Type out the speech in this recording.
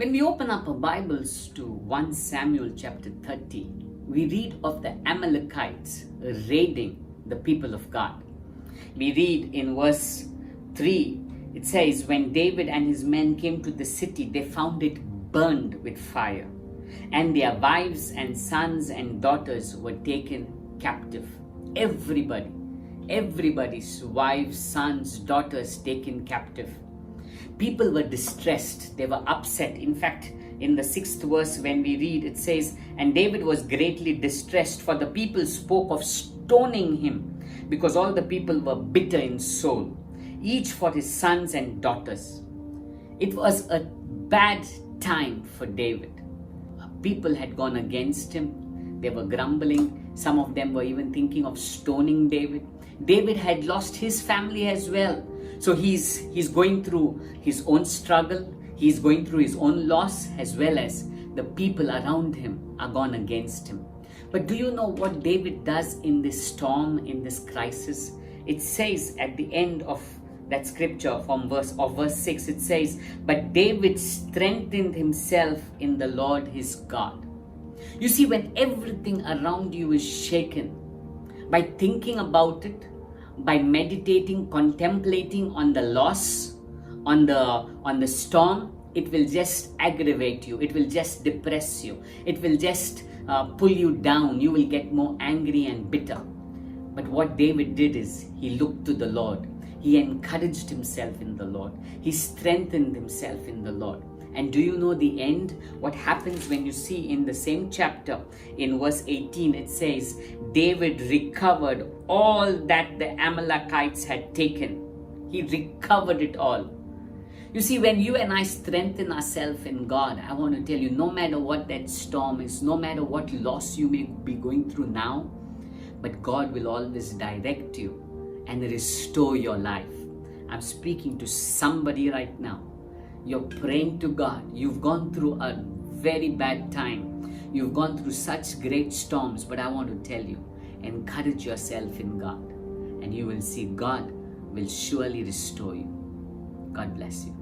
When we open up our Bibles to 1 Samuel chapter 30, we read of the Amalekites raiding the people of God. We read in verse 3, it says, when David and his men came to the city, they found it burned with fire, and their wives and sons and daughters were taken captive. Everybody's wives, sons, daughters taken captive. People were distressed, they were upset. In fact, in the 6th verse when we read, it says, and David was greatly distressed, for the people spoke of stoning him, because all the people were bitter in soul, each for his sons and daughters. It was a bad time for David. People had gone against him. They were grumbling. Some of them were even thinking of stoning David. David had lost his family as well. So he's going through his own struggle. He's going through his own loss, as well as the people around him are gone against him. But do you know what David does in this storm, in this crisis? It says at the end of that scripture from verse 6, it says, but David strengthened himself in the Lord his God. You see, when everything around you is shaken, by thinking about it, by meditating, contemplating on the loss, on the storm, it will just aggravate you. It will just depress you. It will just pull you down. You will get more angry and bitter. But what David did is he looked to the Lord. He encouraged himself in the Lord. He strengthened himself in the Lord. And do you know the end? What happens when you see in the same chapter, in verse 18, it says, David recovered all that the Amalekites had taken. He recovered it all. You see, when you and I strengthen ourselves in God, I want to tell you, no matter what that storm is, no matter what loss you may be going through now, but God will always direct you and restore your life. I'm speaking to somebody right now. You're praying to God. You've gone through a very bad time. You've gone through such great storms, but I want to tell you, encourage yourself in God, and you will see God will surely restore you. God bless you.